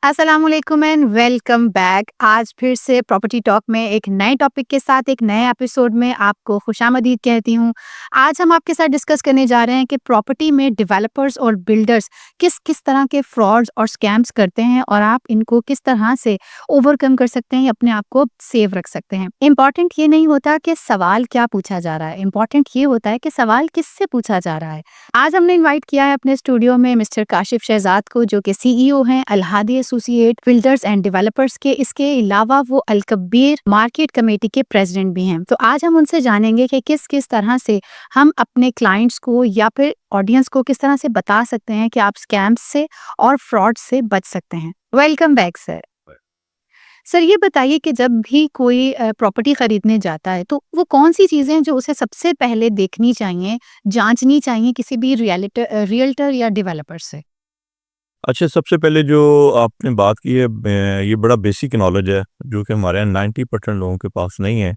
अस्सलामुअलैकुम and welcome back. आज फिर से प्रॉपर्टी टॉक में एक नए टॉपिक के साथ एक नए एपिसोड में आपको खुशामदीद कहती हूँ। आज हम आपके साथ डिस्कस करने जा रहे हैं कि प्रॉपर्टी में डेवलपर्स और बिल्डर्स किस किस तरह के फ्रॉड्स और स्कैम्स करते हैं और आप इनको किस तरह से ओवरकम कर सकते हैं या अपने आप को सेव रख सकते हैं। इम्पॉर्टेंट ये नहीं होता कि सवाल क्या पूछा जा रहा है, इम्पॉर्टेंट ये होता है कि सवाल किससे पूछा जा रहा है। आज हमने इनवाइट किया है अपने स्टूडियो में मिस्टर काशिफ शहजाद को, जो कि सीईओ हैं अल-हादी एसोसिएट बिल्डर्स एंड डेवलपर्स के। इसके अलावा वो अल-कबीर मार्केट कमेटी के प्रेसिडेंट भी हैं। तो आज हम उनसे जानेंगे कि किस किस तरह से हम अपने क्लाइंट्स को या फिर ऑडियंस को किस तरह से बता सकते हैं कि आप स्कैम्स से और फ्रॉड से बच सकते हैं। Welcome back sir. सर ये बताइए कि जब भी कोई प्रॉपर्टी खरीदने जाता है तो वो कौन सी चीज़ें हैं जो उसे सबसे पहले देखनी चाहिए, जाँचनी चाहिए किसी भी रियल्टर या डेवलपर से? अच्छा, सबसे पहले जो आपने बात की है ये बड़ा बेसिक नॉलेज है जो कि हमारे यहाँ 90% लोगों के पास नहीं है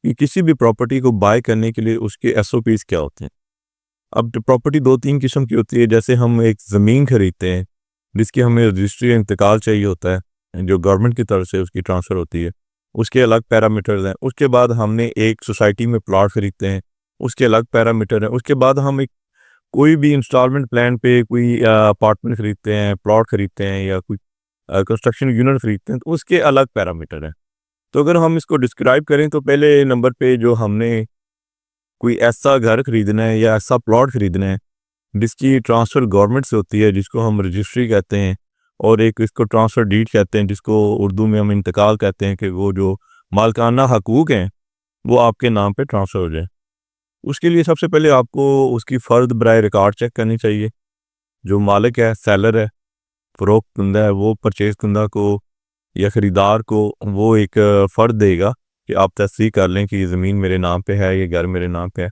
कि किसी भी प्रॉपर्टी को बाय करने के लिए उसके एसओपीज़ क्या होते हैं। अब प्रॉपर्टी 2-3 किस्म की होती है। जैसे हम एक ज़मीन खरीदते हैं जिसकी हमें रजिस्ट्री इंतकाल चाहिए होता है, जो गवर्नमेंट की तरफ से उसकी ट्रांसफ़र होती है, उसके अलग पैरामीटर्स हैं। उसके बाद हमने एक सोसाइटी में प्लॉट खरीदते हैं, उसके अलग पैरामीटर हैं। उसके बाद हम एक कोई भी इंस्टॉलमेंट प्लान पे कोई अपार्टमेंट खरीदते हैं, प्लॉट खरीदते हैं या कोई कंस्ट्रक्शन यूनिट खरीदते हैं, तो उसके अलग पैरामीटर हैं। तो अगर हम इसको डिस्क्राइब करें तो पहले नंबर पे जो हमने कोई ऐसा घर खरीदना है या ऐसा प्लॉट खरीदना है जिसकी ट्रांसफ़र गवर्नमेंट से होती है, जिसको हम रजिस्ट्री कहते हैं, और एक इसको ट्रांसफ़र डीड कहते हैं, जिसको उर्दू में हम इंतकाल कहते हैं, कि वो जो मालिकाना हकूक़ हैं वो आपके नाम पे ट्रांसफ़र हो जाए। उसके लिए सबसे पहले आपको उसकी फ़र्द बराए रिकॉर्ड चेक करनी चाहिए। जो मालिक है, सेलर है, फ़रोख्त कुंदा है, वो परचेज़ कुंदा को या ख़रीदार को वो एक फ़र्द देगा कि आप तस्दीक कर लें कि ये ज़मीन मेरे नाम पे है, ये घर मेरे नाम पे है।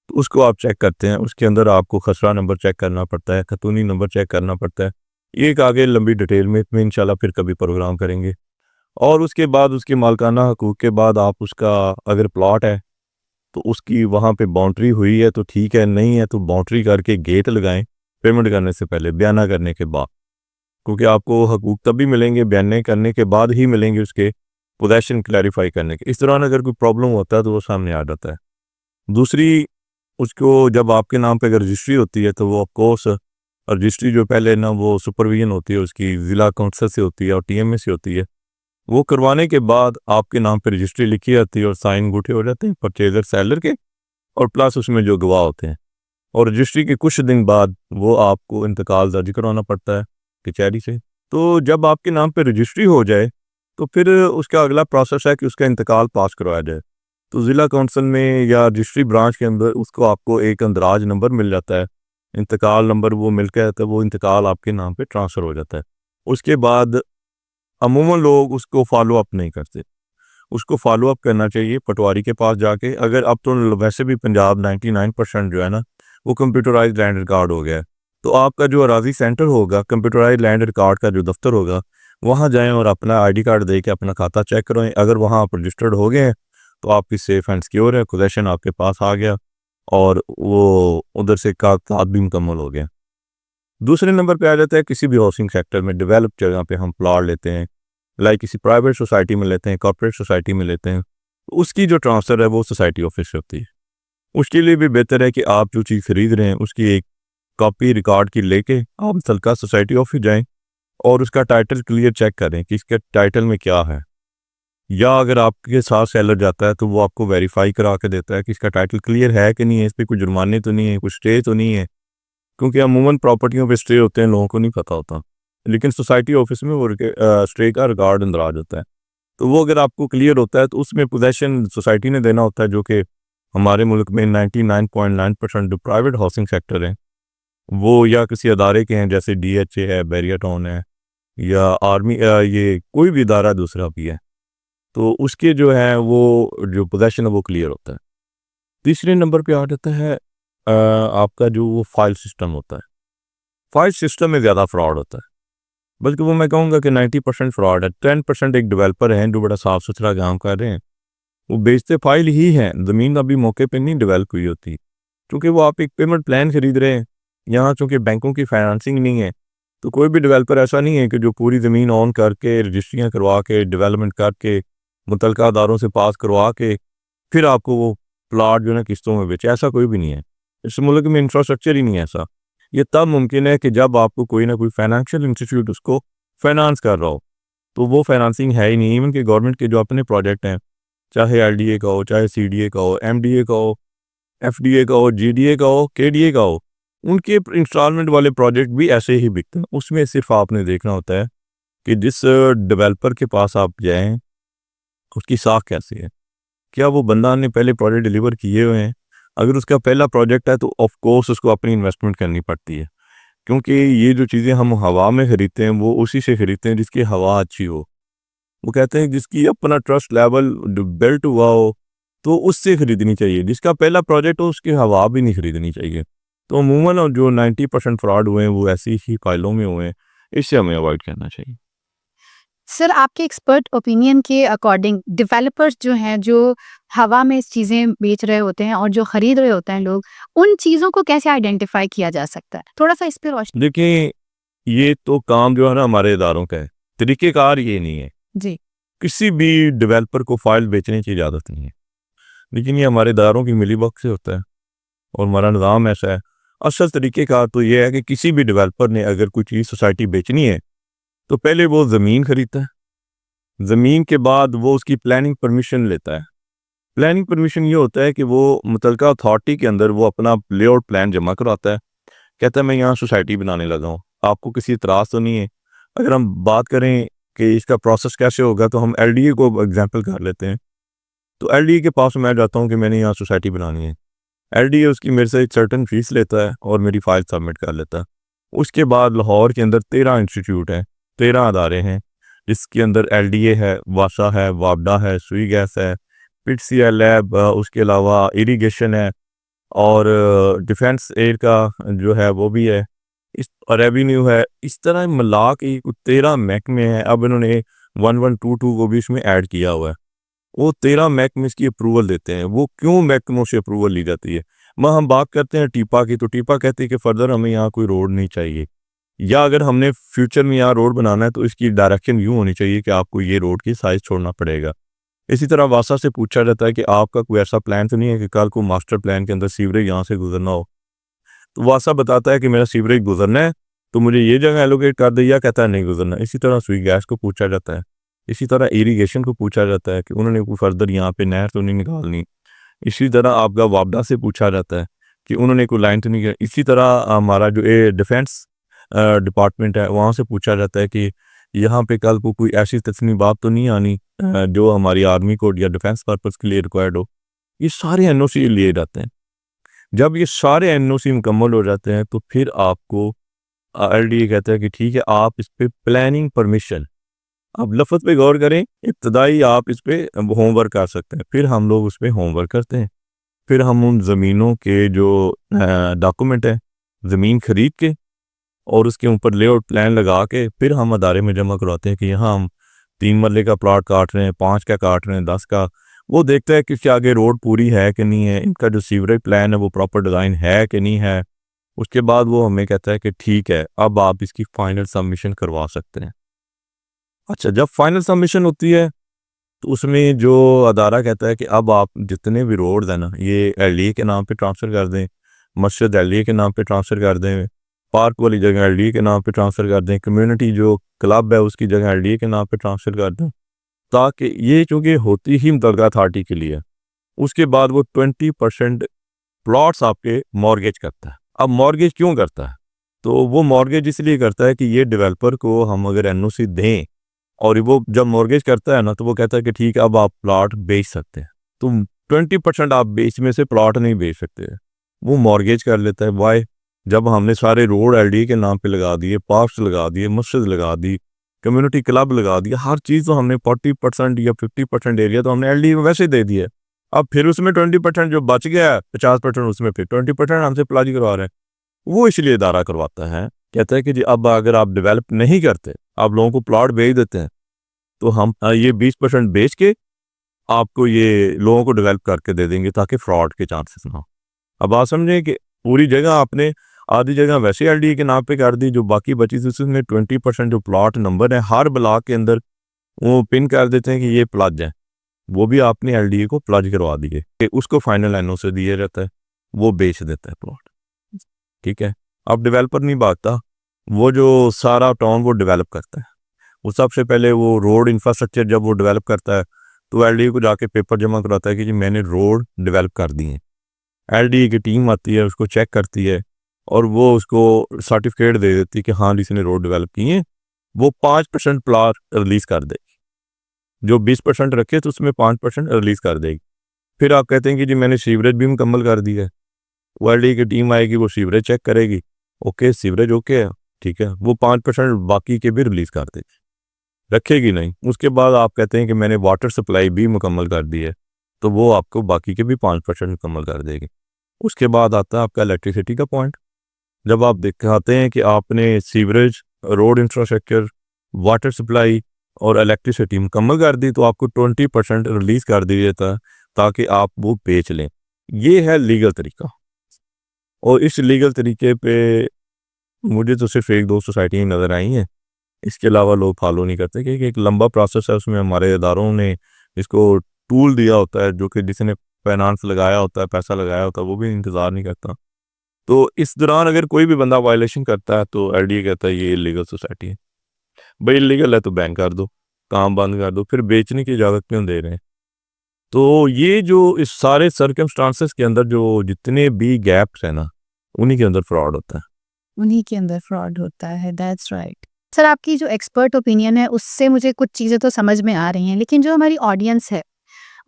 तो उसको आप चेक करते हैं। उसके अंदर आपको खसरा नंबर चेक करना पड़ता है, खतूनी नंबर चेक करना पड़ता है। ये एक आगे लंबी डिटेल में इंशाल्लाह फिर कभी प्रोग्राम करेंगे। और उसके बाद उसके मालिकाना हकूक़ के बाद आप उसका अगर प्लॉट है तो उसकी वहाँ पे बाउंड्री हुई है तो ठीक है, नहीं है तो बाउंड्री करके गेट लगाएं पेमेंट करने से पहले, बयाना करने के बाद, क्योंकि आपको हकूक़ तभी मिलेंगे बयाने करने के बाद ही मिलेंगे, उसके पोजेशन क्लैरिफाई करने के। इस दौरान अगर कोई प्रॉब्लम होता है तो वो सामने आ जाता है। दूसरी, उसको जब आपके नाम पे अगर रजिस्ट्री होती है तो वो ऑफकोर्स रजिस्ट्री जो पहले ना वो सुपरविजन होती है उसकी ज़िला काउंसिल से होती है और टीएमए से होती है। वो करवाने के बाद आपके नाम पे रजिस्ट्री लिखी जाती है और साइन अंगूठे हो जाते हैं परचेज़र सेलर के, और प्लस उसमें जो गवाह होते हैं। और रजिस्ट्री के कुछ दिन बाद वो आपको इंतकाल दर्ज करवाना पड़ता है कचहरी से। तो जब आपके नाम पे रजिस्ट्री हो जाए तो फिर उसका अगला प्रोसेस है कि उसका इंतकाल पास करवाया जाए। तो ज़िला काउंसिल में या रजिस्ट्री ब्रांच के अंदर उसको आपको एक अंदराज नंबर मिल जाता है, इंतकाल नंबर वो मिल के आता है, वो इंतकाल आपके नाम पे ट्रांसफ़र हो जाता है। उसके बाद अमूमन लोग उसको फॉलो अप नहीं करते। उसको फॉलो अप करना चाहिए पटवारी के पास जाके। अगर अब तो वैसे भी पंजाब 99% जो है ना वो कंप्यूटराइज्ड लैंड रिकॉर्ड हो गया है, तो आपका जो अराजी सेंटर होगा, कंप्यूटराइज्ड लैंड रिकॉर्ड का जो दफ्तर होगा, वहाँ जाएं और अपना आईडी कार्ड दे के अपना खाता चेक करवाएं। अगर वहाँ आप रजिस्टर्ड हो गए हैं तो आपकी सेफ एंड सिक्योर है, पोजेसन आपके पास आ गया और वो उधर से कागजात भी मुकम्मल हो गया। दूसरे नंबर पे आ जाता है किसी भी हाउसिंग सेक्टर में डेवलप जगह पे हम प्लॉट लेते हैं, लाइक किसी प्राइवेट सोसाइटी में लेते हैं, कॉर्पोरेट सोसाइटी में लेते हैं, तो उसकी जो ट्रांसफ़र है वो सोसाइटी ऑफिस से होती है। उसके लिए भी बेहतर है कि आप जो चीज़ खरीद रहे हैं उसकी एक कॉपी रिकॉर्ड की लेके आप तलका सोसाइटी ऑफिस जाएं और उसका टाइटल क्लियर चेक करें कि इसके टाइटल में क्या है। या अगर आपके साथ सेलर जाता है तो वो आपको वेरीफाई करा के देता है कि इसका टाइटल क्लियर है कि नहीं है, इस पर कोई जुर्माने तो नहीं है, कुछ स्टे तो नहीं है, क्योंकि अमूमन प्रॉपर्टियों पे स्टे होते हैं, लोगों को नहीं पता होता, लेकिन सोसाइटी ऑफिस में वो स्टे का रिकॉर्ड अंदराज होता है। तो वो अगर आपको क्लियर होता है तो उसमें पोजेसन सोसाइटी ने देना होता है, जो कि हमारे मुल्क में 99.9% जो प्राइवेट हाउसिंग सेक्टर हैं वो या किसी अदारे के हैं, जैसे डीएचए है, बैरिया टाउन है, या आर्मी, ये कोई भी इदारा दूसरा भी है, तो उसके जो है वो जो पोजेसन है वो क्लियर होता है। तीसरे नंबर पे आ जाता है आपका जो वो फाइल सिस्टम होता है। फाइल सिस्टम में ज़्यादा फ्रॉड होता है, बल्कि वो मैं कहूँगा कि 90% फ्रॉड है। 10% एक डेवलपर हैं जो बड़ा साफ सुथरा काम कर रहे हैं, वो बेचते फाइल ही हैं, ज़मीन अभी मौके पे नहीं डेवलप हुई होती, क्योंकि वो आप एक पेमेंट प्लान खरीद रहे हैं। यहाँ चूँकि बैंकों की फाइनेंसिंग नहीं है तो कोई भी डेवलपर ऐसा नहीं है कि जो पूरी ज़मीन ऑन करके रजिस्ट्रियाँ करवा के डेवलपमेंट करके मुतल्लिका अदारों से पास करवा के फिर आपको वो प्लाट जो है ना किस्तों में बेचे, ऐसा कोई भी नहीं है। इस मुल्क में इंफ्रास्ट्रक्चर ही नहीं है ऐसा। ये तब मुमकिन है कि जब आपको कोई ना कोई फाइनेंशियल इंस्टीट्यूट उसको फाइनेंस कर रहा हो, तो वो फाइनेंसिंग है ही नहीं। इवन कि गवर्नमेंट के जो अपने प्रोजेक्ट हैं, चाहे एलडीए का हो, चाहे सीडीए का हो, एमडीए का हो, एफडीए का हो, जीडीए का हो, केडीए का हो, उनके इंस्टॉलमेंट वाले प्रोजेक्ट भी ऐसे ही बिकते हैं। उसमें सिर्फ आपने देखना होता है कि जिस डेवलपर के पास आप जाएं, उसकी साख कैसी है, क्या वो बंदा ने पहले प्रोजेक्ट डिलीवर किए हुए हैं। अगर उसका पहला प्रोजेक्ट है तो ऑफ कोर्स उसको अपनी इन्वेस्टमेंट करनी पड़ती है, क्योंकि ये जो चीज़ें हम हवा में खरीदते हैं वो उसी से खरीदते हैं जिसकी हवा अच्छी हो। वो कहते हैं जिसकी अपना ट्रस्ट लेवल बिल्ट हुआ हो तो उससे खरीदनी चाहिए। जिसका पहला प्रोजेक्ट हो उसकी हवा भी नहीं खरीदनी चाहिए। तो अमूमन जो 90% फ्रॉड हुए हैं वो ऐसी ही फाइलों में हुए हैं। इससे हमें अवॉइड करना चाहिए। सर, आपके एक्सपर्ट ओपिनियन के अकॉर्डिंग डेवलपर्स जो हैं, जो हवा में चीज़ें बेच रहे होते हैं और जो खरीद रहे होते हैं लोग, उन चीज़ों को कैसे आइडेंटिफाई किया जा सकता है? थोड़ा-सा इस पे रोशनी। देखिए, ये तो काम जो है ना हमारे इदारों का है, तरीक़ेकार ये नहीं है। जी। किसी भी डेवलपर को फाइल बेचने की इजाज़त नहीं है, लेकिन ये हमारे इदारों की मिलीभगत से होता है और हमारा निज़ाम ऐसा है। असल तरीक़ेकार तो ये है कि किसी भी डेवलपर ने अगर कोई चीज़ सोसाइटी बेचनी है, तो पहले वो ज़मीन खरीदता है। ज़मीन के बाद वो उसकी प्लानिंग परमिशन लेता है। प्लानिंग परमिशन ये होता है कि वो मुतल्लिका अथॉरिटी के अंदर वो अपना लेआउट प्लान जमा करवाता है। कहता है मैं यहाँ सोसाइटी बनाने लगा हूँ, आपको किसी इतराज़ तो नहीं है? अगर हम बात करें कि इसका प्रोसेस कैसे होगा, तो हम एलडीए को एग्जांपल कर लेते हैं। तो एलडीए के पास मैं जाता हूँ कि मैंने यहाँ सोसाइटी बनानी है। एलडीए उसकी मेरे से एक सर्टेन फीस लेता है और मेरी फाइल सबमिट कर लेता है। उसके बाद लाहौर के अंदर 13 इंस्टीट्यूट हैं, 13 अदारे हैं, जिसके अंदर एलडीए है, वासा है, वापडा है, सुई गैस है, पिटसीएल है, उसके अलावा इरिगेशन है और डिफेंस एयर का जो है वो भी है, इस रेवेन्यू है। इस तरह मिला के 13 महकमे हैं। अब इन्होंने 1122 को भी इसमें ऐड किया हुआ है। वो 13 महकमे इसकी अप्रूवल देते हैं। वो क्यों महकमों से अप्रूवल ली जाती है? हम बात करते हैं टीपा की, तो टीपा कहती है कि फर्दर हमें यहाँ कोई रोड नहीं चाहिए, या अगर हमने फ्यूचर में यहाँ रोड बनाना है तो इसकी डायरेक्शन यूँ होनी चाहिए कि आपको ये रोड की साइज़ छोड़ना पड़ेगा। इसी तरह वासा से पूछा जाता है कि आपका कोई ऐसा प्लान तो नहीं है कि कल को मास्टर प्लान के अंदर सीवरेज यहाँ से गुजरना हो? तो वासा बताता है कि मेरा सीवरेज गुजरना है, तो मुझे ये जगह एलोकेट कर दिया, कहता है नहीं गुजरना। इसी तरह सुई गैस को पूछा जाता है। इसी तरह इरिगेशन को पूछा जाता है कि उन्होंने कोई फर्दर यहाँ पे नहर तो नहीं निकालनी। इसी तरह आपका वापडा से पूछा जाता है कि उन्होंने कोई लाइन तो नहीं किया। इसी तरह हमारा जो डिफेंस डिपार्टमेंट है, वहाँ से पूछा जाता है कि यहाँ पे कल को कोई ऐसी तस्नीबात तो नहीं आनी जो हमारी आर्मी को या डिफेंस पर्पज़ के लिए रिक्वायर्ड हो। ये सारे एनओसी लिए जाते हैं। जब ये सारे एनओसी मुकम्मल हो जाते हैं तो फिर आपको एलडीए कहता है कि ठीक है, आप इस पे प्लानिंग परमिशन, आप लफ्ज़ पे गौर करें, इब्तदाई आप इस पे होमवर्क कर सकते हैं। फिर हम लोग उस पे होमवर्क करते हैं। फिर हम उन ज़मीनों के जो डॉक्यूमेंट है, ज़मीन खरीद के और उसके ऊपर लेआउट प्लान लगा के फिर हम अदारे में जमा करवाते हैं कि यहाँ हम 3 मरले का प्लॉट काट रहे हैं, 5 का काट रहे हैं, 10 का। वो देखता है कि इसके आगे रोड पूरी है कि नहीं है, इनका जो सीवरेज प्लान है वो प्रॉपर डिज़ाइन है कि नहीं है। उसके बाद वो हमें कहता है कि ठीक है, अब आप इसकी फाइनल सबमिशन करवा सकते हैं। अच्छा, जब फाइनल सबमिशन होती है तो उसमें जो अदारा कहता है कि अब आप जितने भी रोड्स हैं ना, ये एलडीए के नाम पे ट्रांसफ़र कर दें, मस्जिद एलडीए के नाम पे ट्रांसफ़र कर दें, पार्क वाली जगह एलडीए के नाम पे ट्रांसफ़र कर दें, कम्युनिटी जो क्लब है उसकी जगह एलडीए के नाम पे ट्रांसफ़र कर दें, ताकि ये चूँकि होती ही मुतल्लिका अथॉरिटी के लिए है, उसके बाद वो 20% प्लॉट्स आपके मॉर्गेज करता है। अब मॉर्गेज क्यों करता है? तो वो मॉर्गेज इसलिए करता है कि ये डेवलपर को हम अगर एनओसी दें और वो जब मॉर्गेज करता है ना, तो वो कहता है कि ठीक है, अब आप प्लॉट बेच सकते हैं। तो 20% आप बेच में से प्लॉट नहीं बेच सकते। वो मॉर्गेज कर लेता है। वाई? जब हमने सारे रोड एलडीए के नाम पे लगा दिए, पार्क्स लगा दिए, मस्जिद लगा दी, कम्युनिटी क्लब लगा दिया, हर चीज़ तो हमने 40% या 50% एरिया तो हमने एलडीए में वैसे ही दे दिया। अब फिर उसमें 20% जो बच गया है, 50% उसमें फिर 20% हमसे प्लाजी करवा रहे हैं। वो इसलिए इदारा करवाता है, कहता है कि जी अब अगर आप डेवलप नहीं करते, आप लोगों को प्लॉट बेच देते हैं, तो हम ये 20% बेच के आपको ये लोगों को डेवलप करके दे देंगे ताकि फ्रॉड के चांसेस ना हो। अब आप समझें कि पूरी जगह आपने आधी जगह वैसे एलडीए के नाम पे कर दी, जो बाकी बची थी उसमें 20% जो प्लॉट नंबर है हर ब्लॉक के अंदर वो पिन कर देते हैं कि ये प्लज है, वो भी आपने एलडीए को प्लज करवा दिए कि उसको फाइनल एनओ से दिया जाता है, वो बेच देता है प्लॉट। ठीक है, अब डेवलपर नहीं भागता, वो जो सारा टाउन वो डेवलप करता है। वो सबसे पहले वो रोड इंफ्रास्ट्रक्चर जब वो डेवलप करता है तो एलडीए को जाके पेपर जमा कराता है कि जी मैंने रोड डेवलप कर दिए हैं। एलडीए की टीम आती है, उसको चेक करती है और वो उसको सर्टिफिकेट दे देती है कि हाँ इसने रोड डेवलप किए हैं। वो 5% प्लाट रिलीज कर देगी, जो 20% रखे तो उसमें 5% रिलीज कर देगी। फिर आप कहते हैं कि जी मैंने सीवरेज भी मुकम्मल कर दिया है, वो एलडीए की टीम आएगी, वो सीवरेज चेक करेगी, ओके सीवरेज ओके है, ठीक है, वो 5% बाकी के भी रिलीज कर देगी, रखेगी नहीं। उसके बाद आप कहते हैं कि मैंने वाटर सप्लाई भी मुकम्मल कर दी है, तो वो आपको बाकी के भी 5% मुकम्मल कर देगी। उसके बाद आता है आपका इलेक्ट्रिसिटी का पॉइंट। जब आप दिखाते हैं कि आपने sewerage, road infrastructure, water supply और इलेक्ट्रिसिटी मुकम्मल कर दी, तो आपको 20% रिलीज कर दिया जाता है ताकि आप वो बेच लें। ये है लीगल तरीका, और इस लीगल तरीके पे मुझे तो सिर्फ एक दो सोसाइटियाँ नज़र आई हैं, इसके अलावा लोग फॉलो नहीं करते, क्योंकि एक लंबा प्रोसेस है, उसमें हमारे इदारों ने इसको टूल दिया होता है, जो कि जिसने फाइनेंस लगाया होता है, पैसा लगाया होता है, वो भी इंतज़ार नहीं करता। तो इस दौरान अगर कोई भी बंदा वायलेशन करता है तो एलडीए कहता है ये इलीगल सोसाइटी है, भाई इलीगल है तो बैन कर दो, काम बंद कर दो, फिर बेचने की इजाज़त क्यों दे रहे हैं। तो ये जो इस सारे सर्कमस्टांसेस के अंदर जो जितने भी गैप्स हैं ना, उन्हीं के अंदर फ्रॉड होता है। उन्हीं के अंदर फ्रॉड होता है, दैट्स राइट। सर आपकी जो एक्सपर्ट ओपिनियन है उससे मुझे कुछ चीज़ें तो समझ में आ रही हैं, लेकिन जो हमारी ऑडियंस है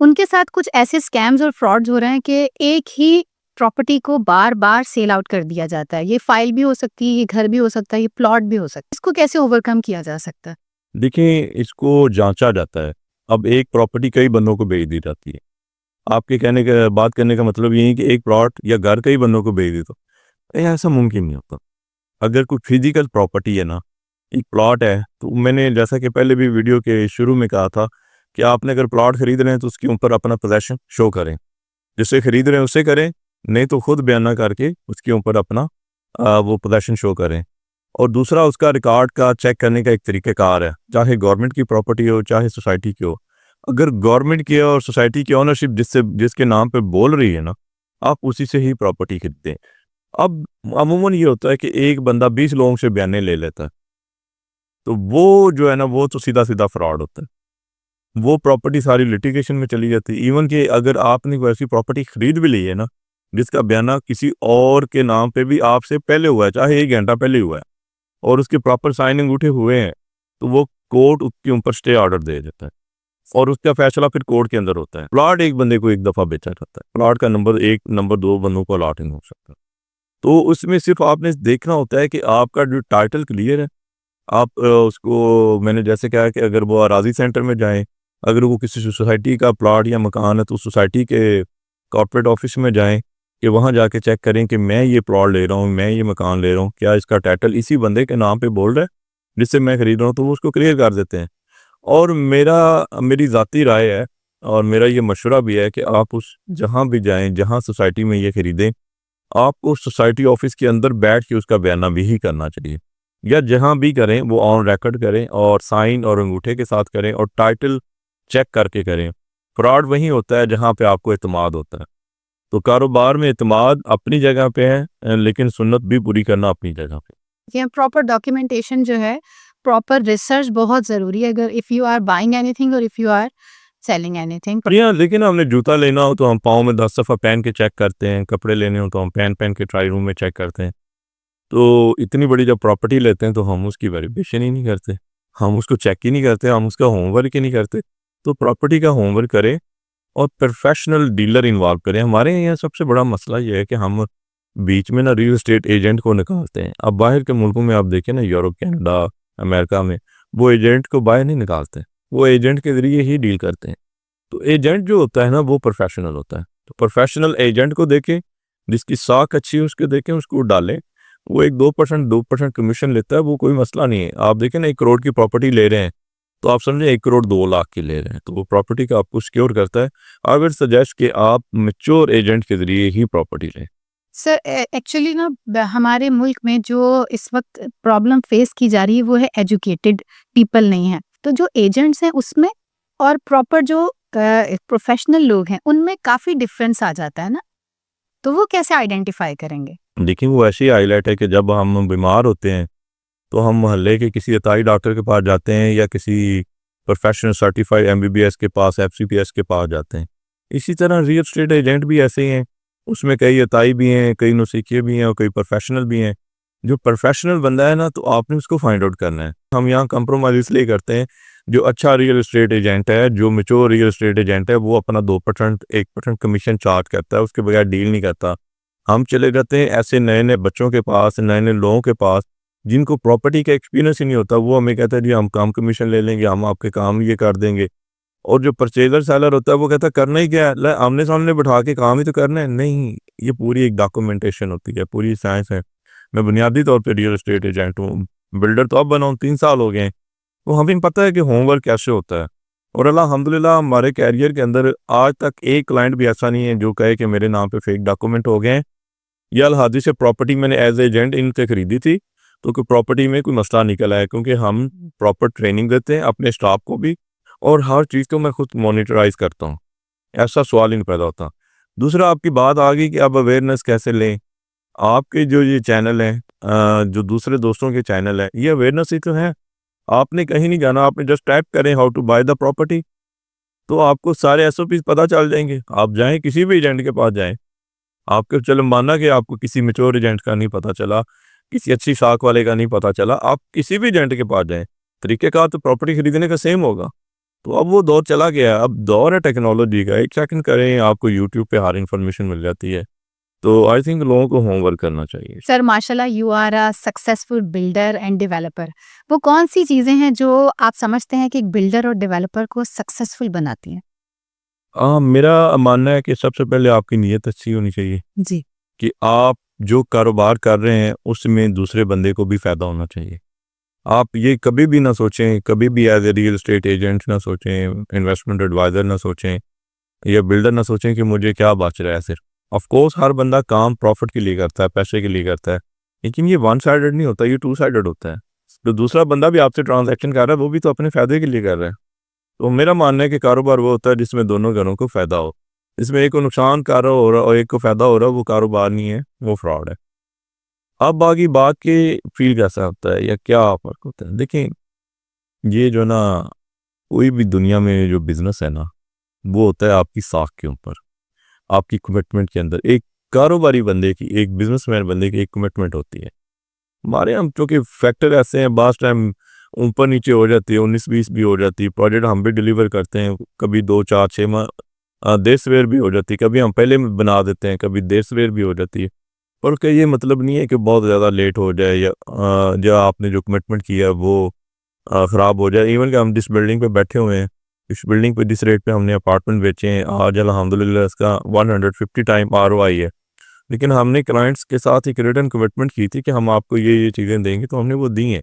उनके साथ कुछ ऐसे स्कैम्स और फ्रॉड्स हो रहे हैं कि एक ही प्रॉपर्टी को बार-बार सेल आउट कर दिया जाता है। ये फाइल भी हो सकती है, ये घर भी हो सकता है, ये प्लॉट भी हो सकता है। इसको कैसे ओवरकम किया जा सकता है? देखिए, इसको जांचा जाता है। अब एक प्रॉपर्टी कई बंदों को बेच दी जाती है। आपके कहने का बात करने का मतलब ये है कि एक प्लॉट या घर कई बंदों को बेच दे, तो ऐसा मुमकिन नहीं होता। अगर कोई फिजिकल प्रॉपर्टी है ना, एक प्लॉट है, तो मैंने जैसा कि पहले भी वीडियो के शुरू में कहा था कि आपने अगर प्लॉट खरीद रहे हैं तो उसके ऊपर अपना पोजेसन शो करें, जिससे खरीद रहे हैं उससे करें, नहीं तो खुद बयाना करके उसके ऊपर अपना वो पोजेसन शो करें। और दूसरा, उसका रिकॉर्ड का चेक करने का एक तरीक़ाकार है, चाहे गवर्नमेंट की प्रॉपर्टी हो चाहे सोसाइटी की हो। अगर गवर्नमेंट की और सोसाइटी की ओनरशिप जिसके नाम पे बोल रही है ना, आप उसी से ही प्रॉपर्टी खरीदें। अब अमूमन ये होता है कि एक बंदा 20 लोगों से बयाने ले लेता है, तो वो जो है ना, वो तो सीधा-सीधा फ्रॉड होता है। वो प्रॉपर्टी सारी लिटिगेशन में चली जाती है। इवन कि अगर आपने कोई ऐसी प्रॉपर्टी खरीद भी ली है ना, जिसका बयाना किसी और के नाम पे भी आपसे पहले हुआ है, चाहे 1 घंटा पहले हुआ है, और उसके प्रॉपर साइन अंगूठे हुए हैं, तो वो कोर्ट उसके ऊपर स्टे ऑर्डर दे देता है और उसका फैसला फिर कोर्ट के अंदर होता है। प्लॉट एक बंदे को एक दफ़ा बेचा जाता है। प्लॉट का नंबर 1, नंबर 2 बंदों को अलॉट नहीं हो सकता। तो उसमें सिर्फ़ आपने देखना होता है कि आपका जो टाइटल क्लियर है। आप उसको, मैंने जैसे कहा कि अगर वो अराज़ी सेंटर में जाएँ, अगर वो किसी सोसाइटी का प्लॉट या मकान है, तो सोसाइटी के कॉर्पोरेट ऑफिस में जाएँ कि वहाँ जाके चेक करें कि मैं ये प्लॉट ले रहा हूँ, मैं ये मकान ले रहा हूँ, क्या इसका टाइटल इसी बंदे के नाम पे बोल रहा है जिससे मैं खरीद रहा हूँ, तो वो उसको क्लियर कर देते हैं। और मेरी ज़ाती राय है और मेरा ये मशवरा भी है कि आप उस जहाँ भी जाएँ, जहाँ सोसाइटी में ये खरीदें, आपको सोसाइटी ऑफिस के अंदर बैठ के उसका बयाना भी ही करना चाहिए, या जहाँ भी करें वो ऑन रिकॉर्ड करें और साइन और अंगूठे के साथ करें और टाइटल चेक करके करें। फ्रॉड वहीं होता है जहाँ पे आपको एतमाद होता है। तो कारोबार में एतमाद अपनी जगह पे है, लेकिन सुन्नत भी पूरी करना अपनी जगह पे। ये प्रॉपर डॉक्यूमेंटेशन जो है, प्रॉपर रिसर्च बहुत ज़रूरी है अगर if you are buying anything और if you are selling anything. पर यहाँ लेकिन हमने जूता लेना हो तो हम पाँव में 10 दफ़ा पहन के चेक करते हैं, कपड़े लेने हो तो हम पहन के ट्राई रूम में चेक करते हैं। तो इतनी बड़ी जब प्रॉपर्टी लेते हैं तो हम उसकी वेरिफिकेशन ही नहीं करते, हम उसको चेक ही नहीं करते, हम उसका होमवर्क ही नहीं करते। तो प्रॉपर्टी का होमवर्क करें और प्रोफेशनल डीलर इन्वॉल्व करें। हमारे यहाँ सबसे बड़ा मसला ये है कि हम बीच में ना रियल एस्टेट एजेंट को निकालते हैं। अब बाहर के मुल्कों में आप देखें ना, यूरोप, कनाडा, अमेरिका में, वो एजेंट को बाहर नहीं निकालते, वो एजेंट के ज़रिए ही डील करते हैं। तो एजेंट जो होता है ना, वो प्रोफेशनल होता है। तो प्रोफेशनल एजेंट को देखें, जिसकी साख अच्छी है उसको देखें, उसको डालें। वो एक 2% कमीशन लेता है, वो कोई मसला नहीं है। आप देखें ना, 1 करोड़ की प्रॉपर्टी ले रहे हैं, तो आप समझें 1 करोड़ 2 लाख की ले रहे हैं, तो वो प्रॉपर्टी का आपको सिक्योर करता है। आई वुड सजेस्ट कि आप मैच्योर एजेंट के ज़रिए ही प्रॉपर्टी लें। सर एक्चुअली ना हमारे मुल्क में जो इस वक्त प्रॉब्लम फेस की जा रही है वो है एजुकेटेड पीपल नहीं है। तो जो एजेंट्स हैं उसमें और प्रॉपर जो प्रोफेशनल लोग हैं उनमें काफ़ी डिफरेंस आ जाता है ना, तो वो कैसे आइडेंटिफाई करेंगे? देखिए वो ऐसी हाईलाइट है कि जब हम बीमार होते हैं तो हम मोहल्ले के किसी अताई डॉक्टर के पास जाते हैं या किसी प्रोफेशनल सर्टिफाइड एमबीबीएस के पास, एफसीपीएस के पास जाते हैं। इसी तरह रियल एस्टेट एजेंट भी ऐसे ही हैं, उसमें कई अताई भी हैं, कई नौसिखिए भी हैं और कई प्रोफेशनल भी हैं। जो प्रोफेशनल बंदा है ना, तो आपने उसको फाइंड आउट करना है। हम यहाँ कंप्रोमाइज़ इसलिए करते हैं, जो अच्छा रियल एस्टेट एजेंट है, जो मैच्योर रियल एस्टेट एजेंट है, वो अपना 2% 1% कमीशन चार्ज करता है, उसके बगैर डील नहीं करता। हम चले जाते हैं ऐसे नए-नए बच्चों के पास, नए-नए लोगों के पास, जिनको प्रॉपर्टी का एक्सपीरियंस ही नहीं होता। वो हमें कहता है जी हम कम कमीशन ले लेंगे, हम आपके काम ये कर देंगे। और जो परचेज़र सेलर होता है वो कहता है करना ही क्या है? ले आमने-सामने बिठा के काम ही तो करना है। नहीं, ये पूरी एक डॉक्यूमेंटेशन होती है, पूरी साइंस है। मैं बुनियादी तौर पे रियल एस्टेट एजेंट हूँ, बिल्डर तो अब बना हूँ, 3 साल हो गए हैं। तो हमें पता है कि होमवर्क कैसे होता है। और अल्हम्दुलिल्लाह हमारे कैरियर के अंदर आज तक एक क्लाइंट भी ऐसा नहीं है जो कहे कि मेरे नाम पे फेक डॉक्यूमेंट हो गए हैं। ये अलहादी से प्रॉपर्टी मैंने एज एजेंट इनसे खरीदी थी, तो कोई प्रॉपर्टी में कोई मसला निकल आया, क्योंकि हम प्रॉपर ट्रेनिंग देते हैं अपने स्टाफ को भी और हर चीज़ को मैं खुद मॉनिटराइज करता हूँ। ऐसा सवाल ही नहीं पैदा होता। दूसरा, आपकी बात आ गई कि आप अवेयरनेस कैसे लें। आपके जो ये चैनल हैं, जो दूसरे दोस्तों के चैनल हैं, ये अवेयरनेस ही तो है। आपने कहीं नहीं जाना, आपने जस्ट टाइप करें how to buy the property, तो आपको सारे एसओपीज पता चल जाएंगे। आप जाएं किसी भी एजेंट के पास जाएं, आपके चलो माना कि आपको किसी मैच्योर एजेंट का नहीं पता चला, किसी अच्छी साख वाले का नहीं पता चला, आप किसी भी एजेंट के पास जाएँ, तरीक़ेकार तो प्रॉपर्टी खरीदने का सेम होगा। तो अब वो दौर चला गया है, अब दौर है टेक्नोलॉजी का। 1 सेकंड करें, आपको यूट्यूब पे हर इन्फॉर्मेशन मिल जाती है। तो आई थिंक लोगों को होमवर्क करना चाहिए। सर माशाल्लाह you are a successful builder and developer. वो कौन-सी चीज़ें हैं जो आप समझते हैं कि एक बिल्डर और डेवलपर को सक्सेसफुल बनाती हैं? मेरा मानना है कि सबसे पहले आपकी नीयत अच्छी होनी चाहिए जी। कि आप जो कारोबार कर रहे हैं, उसमें दूसरे बंदे को भी फ़ायदा होना चाहिए। आप ये कभी भी ना सोचें, कभी भी as a real estate agent ना सोचें, इन्वेस्टमेंट एडवाइज़र ना सोचें या बिल्डर ना सोचें कि मुझे क्या बच रहा है सिर्फ। ऑफ कोर्स हर बंदा काम प्रॉफ़िट के लिए करता है, पैसे के लिए करता है, लेकिन ये वन साइडेड नहीं होता, ये टू साइडेड होता है। जो दूसरा बंदा भी आपसे ट्रांज़ैक्शन कर रहा है, वो भी तो अपने फ़ायदे के लिए कर रहा है। तो मेरा मानना है कि कारोबार वो होता है जिसमें दोनों घरों को फ़ायदा हो। इसमें एक को नुकसान कर रहा हो रहा और एक को फ़ायदा हो रहा है, वो कारोबार नहीं है, वो फ्रॉड है। अब बाकी बात कि फ़ील कैसा होता है या क्या फ़र्क होता है? देखिए, ये जो ना कोई भी दुनिया में जो बिज़नेस है ना, वो होता है आपकी साख के ऊपर, आपकी कमिटमेंट के अंदर। एक कारोबारी बंदे की, एक बिज़नेसमैन बंदे की एक कमिटमेंट होती है। हमारे यहाँ चूँकि फैक्टर ऐसे हैं, बाज़ टाइम ऊपर-नीचे हो जाती है, 19-20 भी हो जाती है। प्रोजेक्ट हम भी डिलीवर करते हैं, कभी 2, 4, 6 माह देर सवेर भी हो जाती है। कभी हम पहले बना देते हैं, कभी देर सवेर भी हो जाती है। पर उसका ये मतलब नहीं है कि बहुत ज़्यादा लेट हो जाए या जो आपने जो कमिटमेंट किया है वो ख़राब हो जाए। इवन कि हम जिस बिल्डिंग पे बैठे हुए हैं, इस बिल्डिंग पे जिस रेट पे हमने अपार्टमेंट बेचे हैं, आज अल्हम्दुलिल्लाह इसका 150 टाइम आरओआई है। लेकिन हमने क्लाइंट्स के साथ एक रिटन कमिटमेंट की थी कि हम आपको ये चीज़ें देंगे, तो हमने वो दी हैं।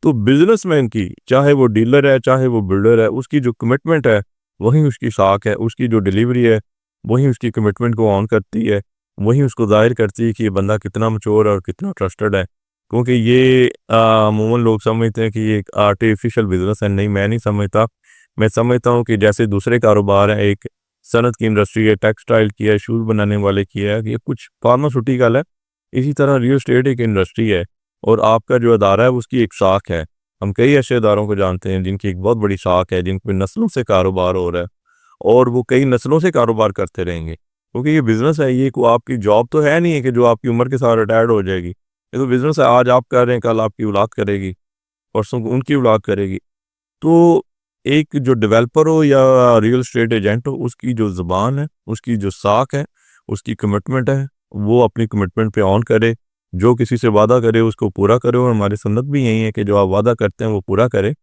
तो बिज़नेसमैन की, चाहे वो डीलर है, चाहे वो बिल्डर है, उसकी जो कमिटमेंट है, वही उसकी साख है। उसकी जो डिलीवरी है, वही उसकी कमिटमेंट को ऑन करती है। वही उसको ज़ाहिर करती है कि ये बंदा कितना मैच्योर और कितना ट्रस्टेड है। क्योंकि ये अमूमन लोग समझते हैं कि ये एक आर्टिफ़िशियल बिज़नेस है। नहीं, मैं नहीं समझता। मैं समझता हूँ कि जैसे दूसरे कारोबार हैं, एक सनत की इंडस्ट्री है, टेक्सटाइल की है, शूज़ बनाने वाले की है, ये कुछ फार्मास्यूटिकल है। इसी तरह रियल एस्टेट एक इंडस्ट्री है और आपका जो अदारा है उसकी एक शाख है। हम कई ऐसे अदारों को जानते हैं जिनकी एक बहुत बड़ी शाख है, जिन पे नस्लों से कारोबार हो रहा है और वो कई नस्लों से कारोबार करते रहेंगे। क्योंकि ये बिज़नेस है, ये कोई आपकी जॉब तो है नहीं है कि जो आपकी उम्र के साथ रिटायर्ड हो जाएगी। ये तो बिज़नेस है, आज आप कर रहे हैं, कल आपकी औलाद करेगी, परसों को उनकी औलाद करेगी। तो एक जो डेवलपर हो या रियल एस्टेट एजेंट हो, उसकी जो ज़ुबान है, उसकी जो साख है, उसकी कमिटमेंट है, वो अपनी कमिटमेंट पे ऑन करे। जो किसी से वादा करे उसको पूरा करे और हमारी सुन्नत भी यही है कि जो आप वादा करते हैं वो पूरा करें।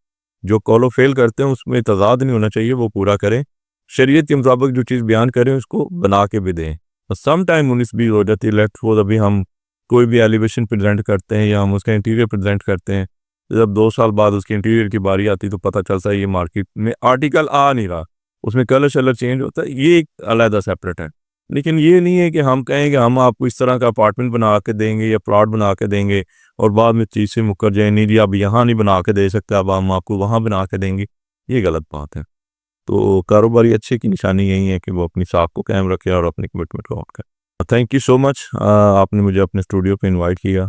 जो कौलो फ़ेल करते हैं उसमें तज़ाद नहीं होना चाहिए, वो पूरा करें। शरीयत के मुताबिक जो चीज़ बयान करें उसको बना के भी दें। सम टाइम 19-20 हो जाती है, लेट्स सपोज़ अभी हम कोई भी एलिवेशन प्रेज़ेंट करते हैं या हम उसका इंटीरियर प्रेज़ेंट करते हैं, जब 2 साल बाद उसके इंटीरियर की बारी आती है तो पता चलता है ये मार्केट में आर्टिकल आ नहीं रहा, उसमें कलर शलर चेंज होता है, ये एक अलहदा सेपरेट है। लेकिन ये नहीं है कि हम कहें कि हम आपको इस तरह का अपार्टमेंट बना के देंगे या प्लॉट बना के देंगे और बाद में चीज़ से मुकर जाए, नहीं जी आप यहाँ नहीं बना के दे सकते, अब हम आपको वहाँ बना के देंगे। ये गलत बात है। तो कारोबारी अच्छे की निशानी यही है कि वो अपनी साख को कायम रखे और अपनी कमिटमेंट को ऑन करे। थैंक यू सो मच, आपने मुझे अपने स्टूडियो पे इनवाइट किया।